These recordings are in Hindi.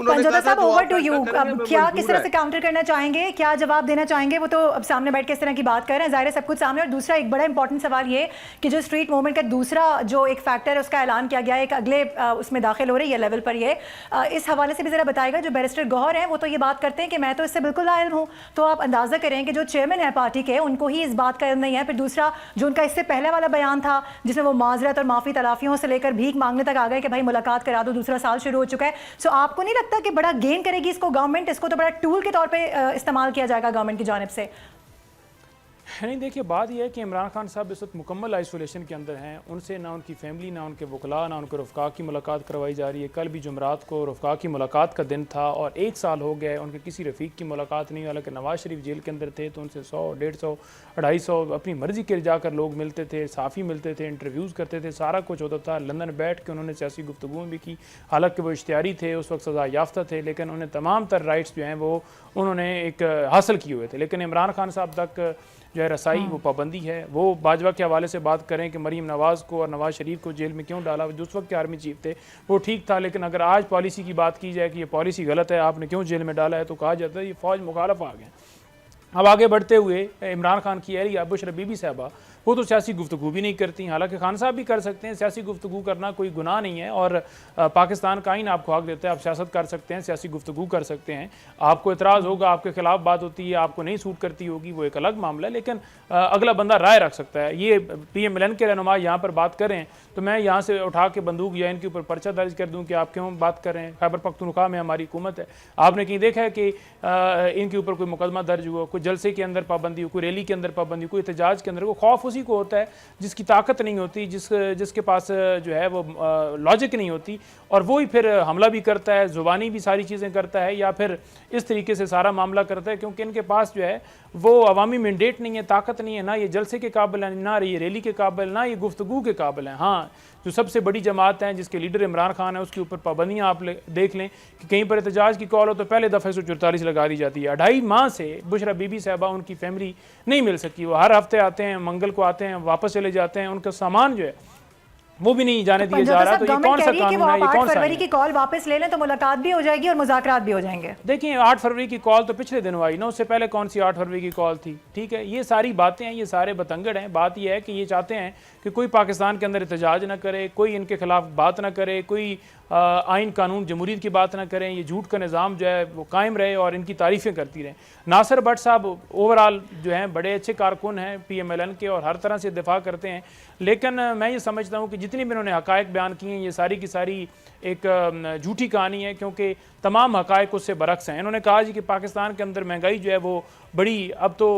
पंजोता साहब, ओवर टू यू। अब क्या किस तरह से काउंटर करना चाहेंगे, क्या जवाब देना चाहेंगे? वो तो अब सामने बैठ के इस तरह की बात कर रहे हैं, जाहिर है सब कुछ सामने। और दूसरा एक बड़ा इंपॉर्टेंट सवाल ये कि जो स्ट्रीट मूवमेंट का दूसरा जो एक फैक्टर है उसका ऐलान किया गया है, एक अगले उसमें दाखिल हो रही है लेवल पर, ये इस हवाले से भी जरा बताएगा। जो बैरिस्टर गौहर हैं वो तो ये बात करते हैं कि मैं तो इससे बिल्कुल लाइल हूँ, तो आप अंदाजा करें कि जो चेयरमैन है पार्टी के, उनको ही इस बात का इल्म नहीं है। फिर दूसरा जो उनका इससे पहले वाला बयान था जिसमें वो माजरत और माफ़ी तलाफियों से लेकर भीख मांगने तक आ गए कि भाई मुलाकात करा दो, दूसरा साल शुरू हो चुका है। सो आपको नहीं लगता कि बड़ा गेन करेगी इसको गवर्नमेंट? इसको तो बड़ा टूल के तौर पे इस्तेमाल किया जाएगा गवर्नमेंट की जानिब से। नहीं, देखिए बात यह है कि इमरान खान साहब इस वक्त मुकम्मल आइसोलेशन के अंदर हैं। उनसे ना उनकी फैमिली, ना उनके वकला, ना उनके रफ़्का की मुलाकात करवाई जा रही है। कल भी जुमरात को रफ़्का की मुलाकात का दिन था और 1 साल हो गया उनके किसी रफ़ीक की मुलाकात नहीं। हालांकि नवाज़ शरीफ जेल के अंदर थे तो उनसे 100, 150, 250 अपनी मर्ज़ी के जाकर लोग मिलते थे, साफ़ी मिलते थे, इंटरव्यूज़ करते थे, सारा कुछ होता था। लंदन बैठ के उन्होंने सियासी गुफ्तगू भी की। हालांकि वो इश्तिहारी थे, उस वक्त सज़ा याफ्ता थे, लेकिन उन्हें तमाम तर राइट्स जो हैं वो उन्होंने एक हासिल किए हुए थे। लेकिन इमरान खान साहब तक जो है रसाई वो पाबंदी है। वो बाजवा के हवाले से बात करें कि मरीम नवाज़ को और नवाज़ शरीफ को जेल में क्यों डाला, जो उस वक्त के आर्मी चीफ थे, वो ठीक था। लेकिन अगर आज पॉलिसी की बात की जाए कि ये पॉलिसी गलत है, आपने क्यों जेल में डाला है, तो कहा जाता है ये फ़ौज मुखालफ आ गए। अब आगे बढ़ते हुए इमरान खान की एहलिया बुशरा बीबी साहबा, वो तो सियासी गुफ्तगू भी नहीं करती। हालांकि खान साहब भी कर सकते हैं, सियासी गुफ्तगू करना कोई गुनाह नहीं है। और पाकिस्तान का आईन आपको हक देता है, आप सियासत कर सकते हैं, सियासी गुफ्तगू कर सकते हैं। आपको एतराज़ होगा, आपके खिलाफ बात होती है, आपको नहीं सूट करती होगी, वो एक अलग मामला है। लेकिन अगला बंदा राय रख सकता है। ये PMLN के रहनुमा यहाँ पर बात करें तो मैं यहाँ से उठा के बंदूक या इनके ऊपर पर्चा दर्ज कर दूँ कि आप क्यों बात कर रहे हैं। खैबर पख्तूनख्वा में हमारी हुकूमत है, आपने कहीं देखा है कि इनके ऊपर कोई मुकदमा दर्ज हुआ, कोई जलसे के अंदर पाबंदी हो, कोई रैली के अंदर पाबंदी, कोई एहतजाज के अंदर? वो खौफ उसी को होता है जिसकी ताकत नहीं होती, जिसके पास जो है वो लॉजिक नहीं होती, और वो ही फिर हमला भी करता है, ज़ुबानी भी सारी चीज़ें करता है, या फिर इस तरीके से सारा मामला करता है। क्योंकि इनके पास जो है वो अवामी मैंडेट नहीं है, ताकत नहीं है, ना ये जलसे के काबिल है, ना ये रैली के काबिल, ना ये गुफ्तगू के काबिल है। हाँ, जो सबसे बड़ी जमात हैं जिसके लीडर इमरान खान है, उसके ऊपर पाबंदियाँ आप देख लें कि कहीं पर एहतजाज की कॉल हो तो पहले दफ़े 144 लगा दी जाती है। 2.5 माह से बुशरा बीबी साहबा, उनकी फैमिली नहीं मिल सकी। वो हर हफ्ते आते हैं, मंगल को आते हैं, वापस चले जाते हैं, उनका सामान जो है वो भी नहीं जाने दिया जा रहा। तो ये कौन सा कानून है, ये कौन सा? 8 फरवरी की कॉल वापस ले लें तो मुलाकात भी हो जाएगी और मुज़ाकरात भी हो जाएंगे। देखिए 8 फरवरी की कॉल तो पिछले दिन आई ना, उससे पहले कौन सी 8 फरवरी की कॉल थी? ठीक है, ये सारी बातें हैं, ये सारे बतंगड़ हैं। बात ये है कि ये चाहते हैं कि कोई पाकिस्तान के अंदर एहतजाज ना करे, कोई इनके खिलाफ बात ना करे, कोई आइन कानून जमहूरियत की बात ना करें, ये झूठ का निज़ाम जो है वो कायम रहे और इनकी तारीफ़ें करती रहें। नासिर भट्ट साहब ओवरऑल जो हैं बड़े अच्छे कारकुन हैं PMLN के और हर तरह से दिफा करते हैं। लेकिन मैं ये समझता हूँ कि जितनी भी इन्होंने हक़ाइक़ बयान किए हैं, ये सारी की सारी एक झूठी कहानी है, क्योंकि तमाम हक़ाइक़ उससे बरक्स हैं। इन्होंने कहा जी कि पाकिस्तान के अंदर महंगाई जो है वो बड़ी अब तो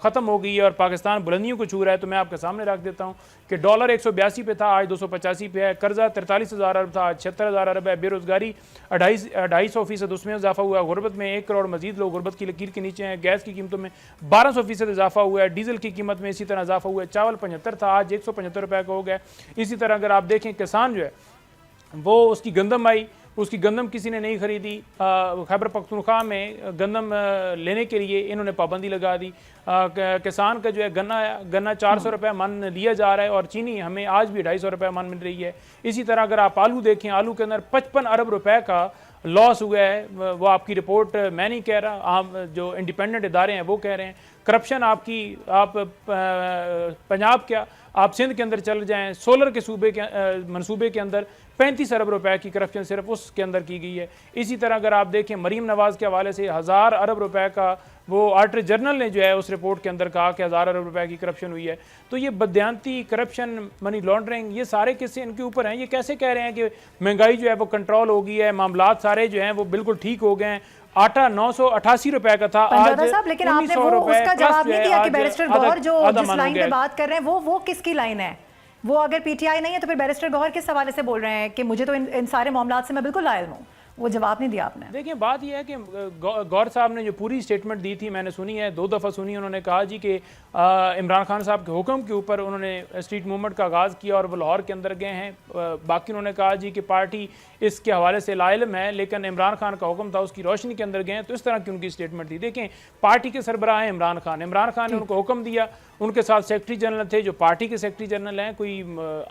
ख़त्म हो गई है और पाकिस्तान बुलंदियों को छू रहा है। तो मैं आपके सामने रख देता हूँ कि डॉलर 182 पे था, आज 285 पे है। कर्जा 43,000 अरब था, आज 76,000 अरब है। बेरोज़गारी 250% उसमें इजाफा हुआ है। गुरबत में 1 करोड़ मजीद लोग गुरबत की लकीर के नीचे हैं। गैस की कीमतों में 1200% इजाफा हुआ है। डीजल की कीमत में इसी तरह इजाफा हुआ है। चावल 75 था, आज 175 रुपये का हो गया। इसी तरह अगर आप देखें किसान जो है वो उसकी गंदम आई, उसकी गंदम किसी ने नहीं खरीदी। खैबर पख्तूनख्वा में गंदम लेने के लिए इन्होंने पाबंदी लगा दी। किसान का जो है गन्ना 400 रुपये मन लिया जा रहा है और चीनी हमें आज भी 250 रुपये मन मिल रही है। इसी तरह अगर आप आलू देखें, आलू के अंदर 55 अरब रुपए का लॉस हुआ है। वो आपकी रिपोर्ट मैं नहीं कह रहा, आप जो इंडिपेंडेंट इदारे हैं वो कह रहे हैं। करप्शन आपकी, आप पंजाब क्या, आप सिंध के अंदर चल जाएं, सोलर के सूबे के मनसूबे के अंदर 35 अरब रुपए की करप्शन सिर्फ उसके अंदर की गई है। इसी तरह अगर आप देखें मरीम नवाज़ के हवाले से 1000 अरब रुपए का वो ऑडिटर जनरल ने जो है उस रिपोर्ट के अंदर कहा कि 1000 अरब रुपए की करप्शन हुई है। तो ये बदयांती, करप्शन, मनी लॉन्ड्रिंग, ये सारे किस्से इनके ऊपर हैं। ये कैसे कह रहे हैं कि महंगाई जो है वो कंट्रोल हो गई है, मामलात सारे जो हैं वो बिल्कुल ठीक हो गए हैं। आटा 988 रुपए का था, आज साहब, लेकिन आपने वो उसका जवाब नहीं दिया कि बैरिस्टर गौहर जो जिस लाइन पे बात कर रहे हैं वो किसकी लाइन है? वो अगर PTI नहीं है तो फिर बैरिस्टर गौहर किस हवाले से बोल रहे हैं कि मुझे तो इन सारे मामलात से मैं बिल्कुल लायल हूँ? वो जवाब नहीं दिया आपने। देखिए बात यह है कि गौर साहब ने जो पूरी स्टेटमेंट दी थी मैंने सुनी है, 2 दफ़ा सुनी। उन्होंने कहा जी कि इमरान खान साहब के हुक्म के ऊपर उन्होंने स्ट्रीट मूवमेंट का आगाज़ किया और वो लाहौर के अंदर गए हैं। बाकी उन्होंने कहा जी कि पार्टी इसके हवाले से लाइलम है, लेकिन इमरान खान का हुक्म था, उसकी रोशनी के अंदर गए। तो इस तरह की उनकी स्टेटमेंट थी। देखें, पार्टी के सरबराह हैं इमरान खान ने उनको हुक्म दिया, उनके साथ सेक्रेटरी जनरल थे जो पार्टी के सेक्रेटरी जनरल हैं, कोई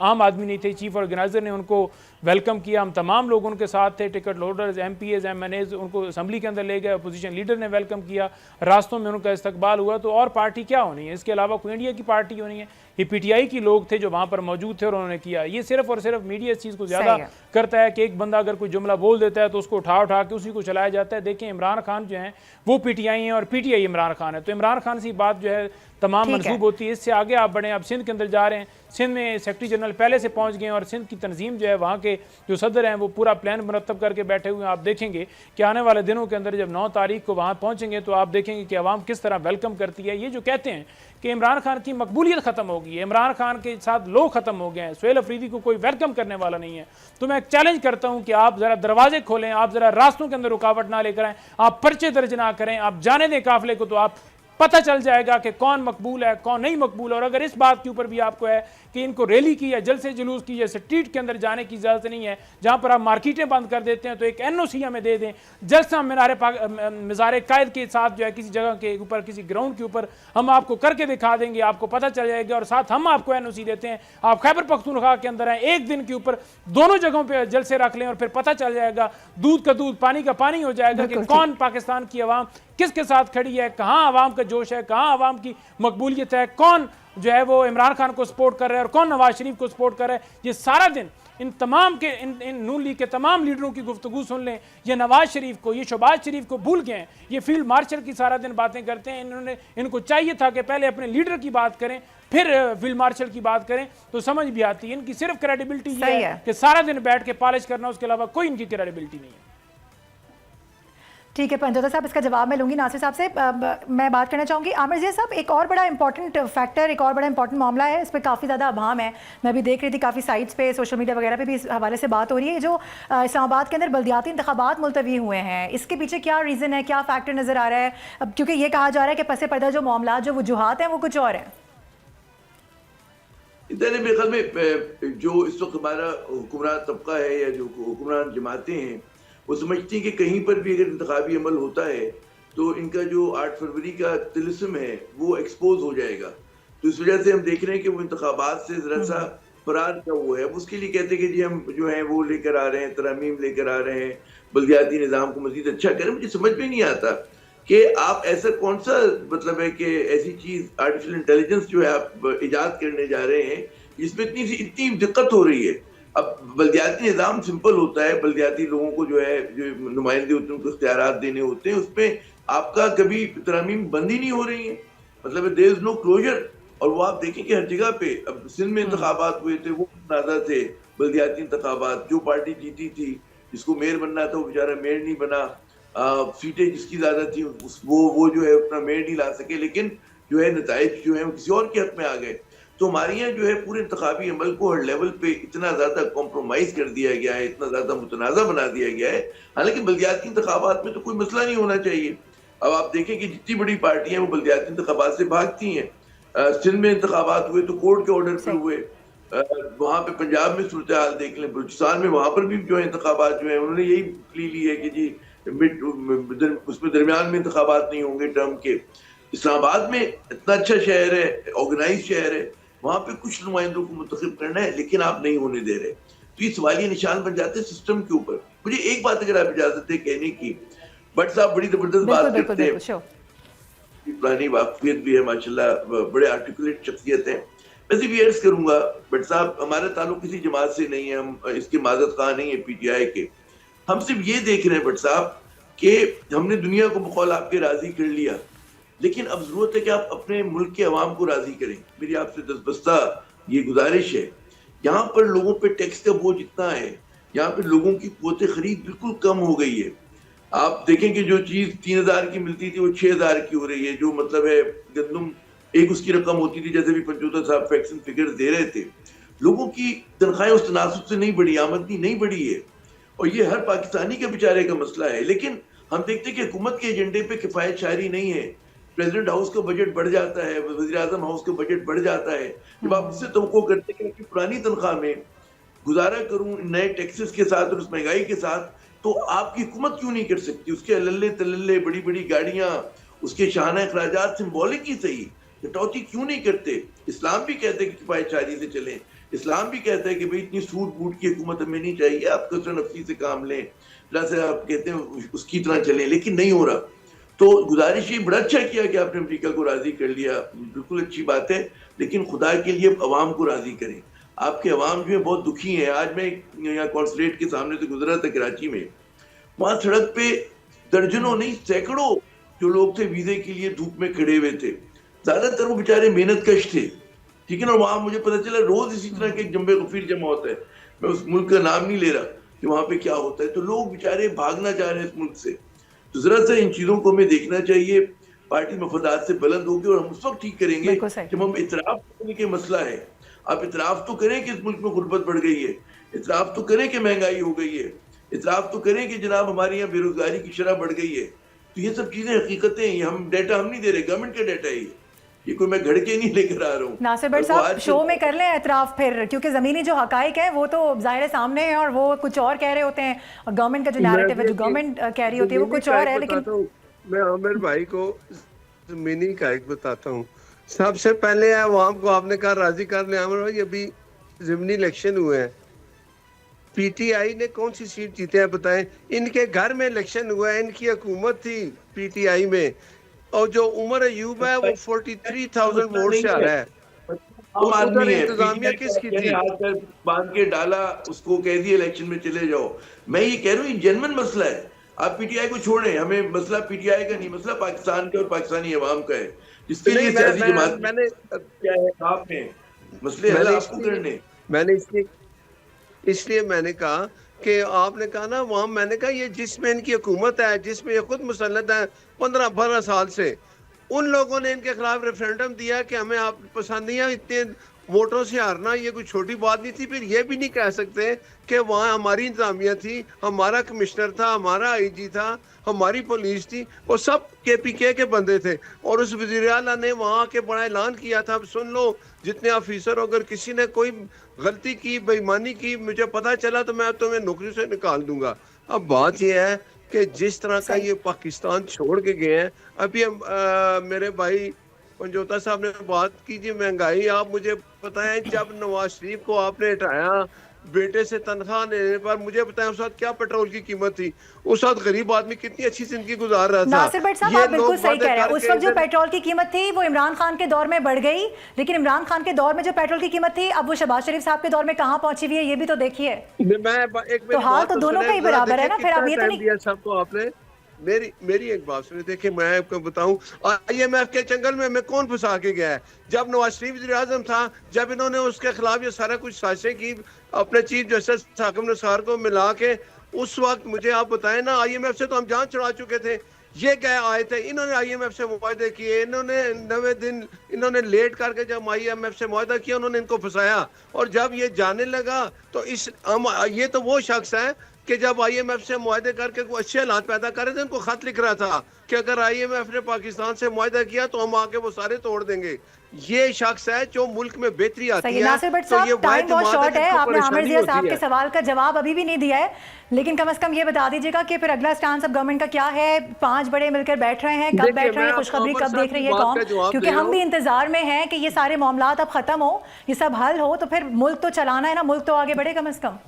आम आदमी नहीं थे। चीफ ऑर्गेनाइजर ने उनको वेलकम किया, हम तमाम लोग उनके साथ थे, टिकट कार्पोरेटर्स, MPs, MNAs उनको असम्बली के अंदर ले गए, अपोजिशन लीडर ने वेलकम किया, रास्तों में उनका इस्तकबाल हुआ, तो और पार्टी क्या होनी है? इसके अलावा कोई इंडिया की पार्टी होनी है? ये PTI की लोग थे जो वहाँ पर मौजूद थे और उन्होंने किया। ये सिर्फ और सिर्फ मीडिया इस चीज़ को ज़्यादा करता है कि एक बंदा अगर कोई जुमला बोल देता है तो उसको उठा के उसी को चलाया जाता है। देखें, इमरान खान जो हैं वो PTI हैं और PTI इमरान खान है, तो इमरान खान से बात जो है तमाम मंसूब होती है। इससे आगे आप बढ़ें, आप सिंध के अंदर जा रहे हैं, सिंध में सेक्रेटरी जनरल पहले से पहुंच गए और सिंध की तंजीम जो है, वहाँ के जो सदर हैं वो पूरा प्लान मुरतब करके बैठे हुए हैं। आप देखेंगे कि आने वाले दिनों के अंदर जब 9 तारीख को वहाँ पहुँचेंगे तो आप देखेंगे कि आवाम किस तरह वेलकम करती है। ये जो कहते हैं कि इमरान खान की मकबूलियत ख़त्म हो गई है, इमरान खान के साथ लोग ख़त्म हो गए हैं, सुहेल अफरीदी को कोई वेलकम करने वाला नहीं है, तो मैं चैलेंज करता हूँ कि आप ज़रा दरवाजे खोलें, आप ज़रा रास्तों के अंदर रुकावट ना लेकर आएँ, आप पर्चे दर्ज ना करें, आप जाने दें काफिले को, तो आप पता चल जाएगा कि कौन मकबूल है कौन नहीं मकबूल है। और अगर इस बात के ऊपर भी आपको है कि इनको रैली की या जलसे जुलूस की या स्ट्रीट के अंदर जाने की इजाज़त नहीं है, जहां पर आप मार्केटें बंद कर देते हैं, तो एक NOC हमें दे दें, जलसा मज़ार कायद के साथ जो है किसी जगह के ऊपर, किसी ग्राउंड के ऊपर हम आपको करके दिखा देंगे, आपको पता चल जाएगा। और साथ हम आपको NOC देते हैं, आप खैबर पख्तूनख्वा के अंदर हैं, एक दिन के ऊपर दोनों जगहों पर जलसे रख लें और फिर पता चल जाएगा, दूध का दूध पानी का पानी हो जाएगा कि कौन पाकिस्तान की आवाम किसके साथ खड़ी है, कहाँ आवाम का जोश है, कहाँ आवाम की मकबूलियत है, कौन जो है वो इमरान खान को सपोर्ट कर रहा है और कौन नवाज शरीफ को सपोर्ट कर रहा है। ये सारा दिन इन तमाम के इन नून लीग के तमाम लीडरों की गुफ्तगू सुन लें, ये नवाज शरीफ को, ये शहबाज शरीफ को भूल गए हैं, ये फील्ड मार्शल की सारा दिन बातें करते हैं। इनको चाहिए था कि पहले अपने लीडर की बात करें फिर फील्ड मार्शल की बात करें, तो समझ भी आती है। इनकी सिर्फ क्रेडिबिलिटी ये है कि सारा दिन बैठ के पॉलिश करना, उसके अलावा कोई इनकी क्रेडिबिलिटी नहीं है। ठीक है पंजोता साहब, इसका जवाब मैं लूंगी नासिर साहब से। मैं बात करना चाहूँगी आमिर जी साहब, एक और बड़ा इंपॉर्टेंट फैक्टर, एक और बड़ा इंपॉर्टेंट मामला है, इस पर काफ़ी ज़्यादा अभाम है। मैं भी देख रही थी काफ़ी साइट्स पे, सोशल मीडिया वगैरह पे भी इस हवाले से बात हो रही है। जो इस्लामाबाद के अंदर बल्दियाती इंतखाबात मुलतवी हुए हैं, इसके पीछे क्या रीज़न है, क्या फैक्टर नज़र आ रहा है? अब क्योंकि ये कहा जा रहा है कि पसे पर्दा जो मामला, जो वजूहात हैं वो कुछ और हैं। इधर मेरे ख्याल में जो इस वक्त हमारा हुक्मरान तबका है या जो हुक्मरान जमातें हैं, वो समझती हैं कि कहीं पर भी अगर इंतखाबी अमल होता है तो इनका जो 8 फरवरी का तिलिस्म है वो एक्सपोज हो जाएगा। तो इस वजह से हम देख रहे हैं कि वो इंतखाबात से जरा सा फरार क्या हुआ है। उसके लिए कहते हैं कि जी हम जो है वो लेकर आ रहे हैं, तरमीम लेकर आ रहे हैं, बल्दियाती निज़ाम को मजीद अच्छा करें। मुझे समझ में नहीं आता कि आप ऐसा कौन सा मतलब है कि ऐसी चीज़ आर्टिफिशियल इंटेलिजेंस जो है आप ईजाद करने जा रहे हैं जिसमें इतनी दिक्कत हो रही है। अब बल्दियाती निज़ाम सिंपल होता है, बल्दियाती लोगों को जो है जो नुमाइंदे होते हैं उनको इख्तियारात देने होते हैं, उसमें आपका कभी तरमीम बंद ही नहीं हो रही है, मतलब देयर इज नो क्लोजर। और वो आप देखें कि हर जगह पे, अब सिंध में इंतखाबात हुए थे, वो नाजा थे बल्दियाती इंतखाबात, जो पार्टी जीती थी जिसको मेयर बनना था वो बेचारा मेयर नहीं बना, सीटें जिसकी ज्यादा थी वो जो है अपना मेयर नहीं ला सके, लेकिन जो है नताइज जो है वो किसी और के हक में आ गए। तो हमारे यहाँ जो है पूरे इंतखाबी अमल को हर लेवल पे इतना ज्यादा कॉम्प्रोमाइज कर दिया गया है, इतना ज्यादा मुतनाज़ा बना दिया गया है। हालांकि बल्दियाती इंतखाबात में तो कोई मसला नहीं होना चाहिए। अब आप देखें कि जितनी बड़ी पार्टियां वो बल्दियाती इंतखाबात से भागती हैं। सिंध में इंतखाबात हुए तो कोर्ट के ऑर्डर पे हुए, वहाँ पे पंजाब में सूरत हाल देख लें, बलूचिस्तान में वहाँ पर भी जो है इंतखाबात जो है उन्होंने यही प्ली ली है कि जी उसमें दरमियान में इंतखाबात नहीं होंगे टर्म के। इस्लामाबाद में इतना अच्छा शहर है, ऑर्गेनाइज शहर है, वहां पे कुछ नुमाइंदों को मुंतखब करना है लेकिन आप नहीं होने दे रहे, तो ये सवालिया निशान बन जाते हैं सिस्टम के ऊपर। मुझे एक बात अगर आप इजाजत है कहने की, बट साहब बड़ी जबरदस्त बात करते हैं, पुरानी वाकफियत भी है माशाल्लाह, बड़े आर्टिकुलेट शख्सियत है। मैं सिर्फ ये अर्ज करूंगा बट साहब हमारा ताल्लुक किसी जमात से नहीं है, हम इसके माजत खां नहीं है PTI के, हम सिर्फ ये देख रहे हैं बट साहब कि हमने दुनिया को बकौल आपके राजी कर लिया, लेकिन अब जरूरत है कि आप अपने मुल्क के अवाम को राजी करें। मेरी आपसे दस्तबस्ता ये गुजारिश है, यहाँ पर लोगों पे टैक्स का बोझ इतना है, यहाँ पे लोगों की क़ुव्वत खरीद बिल्कुल कम हो गई है। आप देखें कि जो चीज़ 3000 की मिलती थी वो 6000 की हो रही है, जो मतलब है गंदम एक उसकी रकम होती थी, जैसे भी पंचोता साहब फैक्शन फिगर्स दे रहे थे, लोगों की तनख्वाहें उस तनासुब से नहीं बढ़ी, आमदनी नहीं बढ़ी है, और ये हर पाकिस्तानी के बेचारे का मसला है। लेकिन हम देखते हैं कि हुकूमत के एजेंडे पे किफायत शारी नहीं है। प्रेसिडेंट हाउस का बजट बढ़ जाता है, वज़ीर आज़म हाउस का बजट बढ़ जाता है, जब आप इससे तवक्को करते हैं कि पुरानी तनख्वाह में गुजारा करूं नए टैक्सेस के साथ और उस महंगाई के साथ, तो आपकी हुकूमत क्यों नहीं कर सकती? उसके अल्ले तल्ले बड़ी बड़ी गाड़ियां, उसके शाहाना अखराजात सिंबॉलिक ही सही, कटौती क्यों नहीं करते? इस्लाम भी कहते हैं कि किफायतशारी से चलें, इस्लाम भी कहता है कि भाई इतनी सूट बूट की हुकूमत हमें नहीं चाहिए, आप कसर नफसी से काम लें। जैसे आप कहते हैं उसकी तरह चले, लेकिन नहीं हो रहा। तो गुजारिश ये बड़ा अच्छा किया कि आपने अमेरिका को राजी कर लिया, बिल्कुल अच्छी बात है, लेकिन खुदा के लिए अवाम को राजी करें। आपके अवाम जो है बहुत दुखी है। आज मैं यहाँ कॉन्सुलेट के सामने से गुजरा था कराची में, वहां सड़क पे दर्जनों नहीं सैकड़ों जो लोग थे वीजे के लिए धूप में खड़े हुए थे। ज्यादातर वो बेचारे मेहनत कश थे, ठीक है ना। वहां मुझे पता चला रोज इसी तरह के जम्बे गफीर जमा होता है। मैं उस मुल्क का नाम नहीं ले रहा कि वहां पे क्या होता है। तो लोग बेचारे भागना चाह रहे हैं इस मुल्क से। तो जरा सा इन चीजों को हमें देखना चाहिए। पार्टी मफादात से बुलंद होगी और हम उस वक्त ठीक करेंगे बिल्कुल सही। जब हम इतराफ करने के मसला है। आप इतराफ तो करें कि इस मुल्क में गुर्बत बढ़ गई है, इतराफ तो करें कि महंगाई हो गई है, इतराफ तो करें कि जनाब हमारे यहाँ बेरोजगारी की शरह बढ़ गई है। तो ये सब चीजें हकीकतें हैं, ये हम डेटा हम नहीं दे रहे, गवर्नमेंट का डेटा है ये कोई मैं घड़ के नहीं लेकर आ रहा हूँ। नासिर भट्ट साहब शो में कर लें एतराफ़ फिर, क्योंकि ज़मीनी जो हकाइक है वो तो ज़ाहिर है सामने है और वो कुछ और कह रहे होते हैं, और गवर्नमेंट का जो नैरेटिव है, जो गवर्नमेंट कह रही होती है वो कुछ और है। लेकिन मैं आमिर भाई को ज़मीनी हकाइक बताता हूँ। सबसे पहले अवाम को आपने कहा राजी कर ले। आमिर भाई अभी ज़मीनी इलेक्शन हुए हैं, पीटीआई ने कौन सी सीट जीते हैं बताएं? इनके घर में इलेक्शन हुआ है, इनकी हुकूमत थी पीटीआई में, और जो उमर अयूब है वो 43,000 वोट से आ रहा है। आम आदमी है, इंतजामिया किसकी थी? बांध के डाला उसको, कह दिया इलेक्शन में चले जाओ। मैं ये कह रहा हूँ ये जेन्युइन मसला है। आप पीटीआई को छोड़ें, हमें मसला पीटीआई का नहीं, मसला पाकिस्तान का और पाकिस्तानी अवाम का है, जिसके लिए सियासी जमात मैंने क्या है आपने मसले हल आपको करने। मैंने इसलिए मैंने कहा कि आपने कहा ना वहाँ, मैंने कहा ये जिसमें इनकी हुकूमत है, जिसमें ये खुद मुसल्लत है 15-12 साल से, उन लोगों ने इनके खिलाफ रेफरेंडम दिया कि हमें आप पसंद नहीं है। इतने वोटों से हारना ये कोई छोटी बात नहीं थी। फिर ये भी नहीं कह सकते कि वहाँ हमारी इंतजामिया थी, हमारा कमिश्नर था, हमारा आईजी था, हमारी पुलिस थी, वो सब केपीके के बंदे थे। और उस वज़ीर आला ने वहाँ आके बड़ा ऐलान किया था, अब सुन लो जितने ऑफिसर, अगर किसी ने कोई गलती की, बेईमानी की, मुझे पता चला तो मैं तुम्हें नौकरी से निकाल दूंगा। अब बात यह है कि जिस तरह का ये पाकिस्तान छोड़ के गए हैं, अभी हम मेरे भाई पंजोता साहब ने बात की जी महंगाई। आप मुझे बताएं, जब नवाज शरीफ को आपने हटाया बेटे से तनख्वाह लेने पर, मुझे बताएं उस वक्त क्या पेट्रोल की कीमत थी? उस वक्त गरीब आदमी कितनी अच्छी जिंदगी गुजार रहा था। नासिर भट्ट साहब आप बिल्कुल सही कह रहे हैं। उस वक्त जो पेट्रोल की कीमत थी वो इमरान खान के दौर में बढ़ गई, लेकिन इमरान खान के दौर में जो पेट्रोल की कीमत थी अब वो शहबाज शरीफ साहब के दौर में कहाँ पहुंची हुई है, ये भी तो देखिए। तो हाल तो दोनों का ही बराबर है ना। फिर आप ये तो नहीं, सबको आपने मेरी एक बात सुनिए। देखिए मैं आपको बताऊं, IMF के जंगल में कौन फंसा के गया है? जब नवाज शरीफ वज़ीर-ए-आज़म था, जब इन्होंने उसके खिलाफ ये सारा कुछ साजिशें की अपने चीफ जस्टिस हाकिम निसार को मिला के, उस वक्त मुझे आप बताएं ना, IMF से तो हम जान छुड़ा चुके थे। ये क्या आए थे, इन्होंने IMF से मुआहदे किए, इन्होंने 90 दिन इन्होंने लेट करके जब IMF से मुआहदा किया, उन्होंने इनको फंसाया। और जब ये जाने लगा तो ये तो वो शख्स है कि जब IMF से मुआहदे करके कोई अच्छे हालात पैदा कर रहे थे, उनको खत लिख रहा था कि अगर IMF ने पाकिस्तान से मुआहदा किया तो हम आके वो सारे तोड़ देंगे। ये शख्स है जो मुल्क में बेहतरी आती है। नासिर भट्ट साहब टाइम बहुत शॉर्ट है, आपने आमिर जिया साहब के सवाल का जवाब अभी भी नहीं दिया है, लेकिन कम से कम ये बता दीजिएगा कि फिर अगला स्टांस अब गवर्नमेंट का क्या है? 5 बड़े मिलकर बैठ रहे हैं, कब बैठ रहे हैं, खुशखबरी कब देख रही है कौन? क्योंकि हम भी इंतजार में हैं कि ये सारे मामलात अब खत्म हो, ये सब हल हो, तो फिर मुल्क तो चलाना है ना, मुल्क तो आगे बढ़े कम से कम।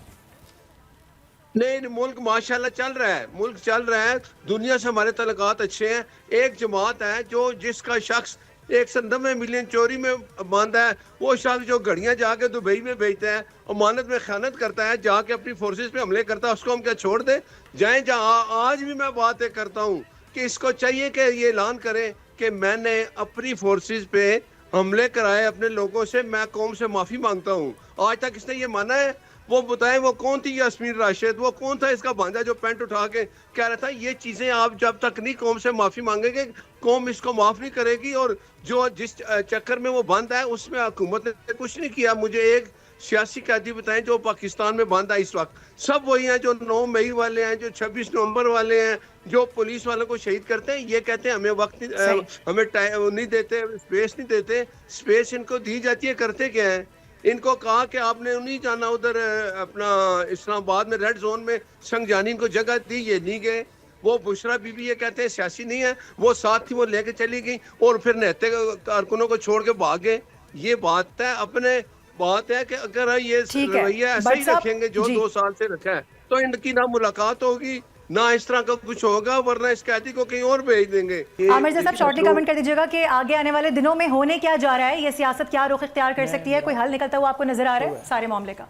नहीं, मुल्क माशाल्लाह चल रहा है, मुल्क चल रहा है, दुनिया से हमारे तल्लुकात अच्छे हैं। एक जमात है जो जिसका शख्स 190 मिलियन चोरी में बांधा है, वो शख्स जो घड़ियां जाके दुबई में बेचता है, अमानत में खयानत करता है, जाके अपनी फोर्सेस पे हमले करता है, उसको हम क्या छोड़ दे जाए? जहाँ आज भी मैं बात करता हूँ कि इसको चाहिए कि ये ऐलान करे कि मैंने अपनी फोर्सेस पे हमले कराए अपने लोगों से, मैं कौम से माफी मांगता हूँ। आज तक इसने ये माना है? वो बताए वो कौन थी यास्मीन राशिद, वो कौन था इसका भांजा जो पैंट उठा के कह रहा था? ये चीजें आप जब तक नहीं कौम से माफी मांगेंगे, कौम इसको माफ नहीं करेगी। और जो जिस चक्कर में वो बंद है उसमें हुकूमत ने कुछ नहीं किया। मुझे एक सियासी कैदी बताएं जो पाकिस्तान में बंद है इस वक्त, सब वही हैं जो 9 मई वाले हैं, जो 26 नवंबर वाले हैं, जो पुलिस वालों को शहीद करते हैं। ये कहते हैं हमें वक्त नहीं, हमें टाइम नहीं देते, स्पेस नहीं देते। स्पेस इनको दी जाती है, करते क्या है? इनको कहा कि आपने नहीं जाना उधर अपना इस्लामाबाद में रेड जोन में, संगजानी को जगह दी, ये नहीं गए। वो बुशरा बीबी ये कहते हैं सियासी नहीं है, वो साथ थी, वो लेके चली गई और फिर नेते कारकुनों को छोड़ के भाग गए। ये बात है, अपने बात है कि अगर ये रवैया ऐसा ही रखेंगे जो 2 साल से रखा है, तो इनकी ना मुलाकात होगी ना इस तरह का कुछ होगा, वरना इस कैदी को कहीं और भेज देंगे। आमिर साहब शॉर्टली कमेंट कर दीजिएगा कि आगे आने वाले दिनों में होने क्या जा रहा है, ये सियासत क्या रुख इख्तियार कर सकती है, कोई हल निकलता हुआ आपको नजर आ रहा है सारे मामले का?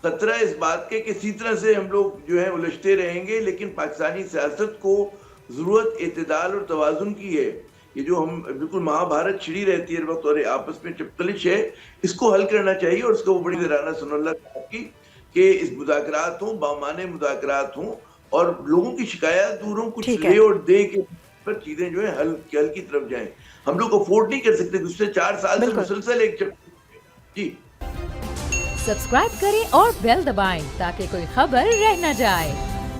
खतरा इस बात के किसी तरह से हम लोग जो है उलझते रहेंगे, लेकिन पाकिस्तानी सियासत को जरूरत एतदाल और तवाजुन की है। ये जो हम बिल्कुल महाभारत छिड़ी रहती है वक्त और आपस में चिपकलिश है, इसको हल करना चाहिए। और इसको बड़ी दराना सुनल्लाह की कि इस मुज़ाकरात हों, बामाने मुज़ाकरात हों और लोगों की शिकायत दूर हों, कुछ ले और दे के पर चीजें जो है हल की तरफ जाएं। हम लोग अफोर्ड नहीं कर सकते दूसरे 4 साल से मुसलसल एक जी। सब्सक्राइब करें और बेल दबाएं ताकि कोई खबर रह न जाए।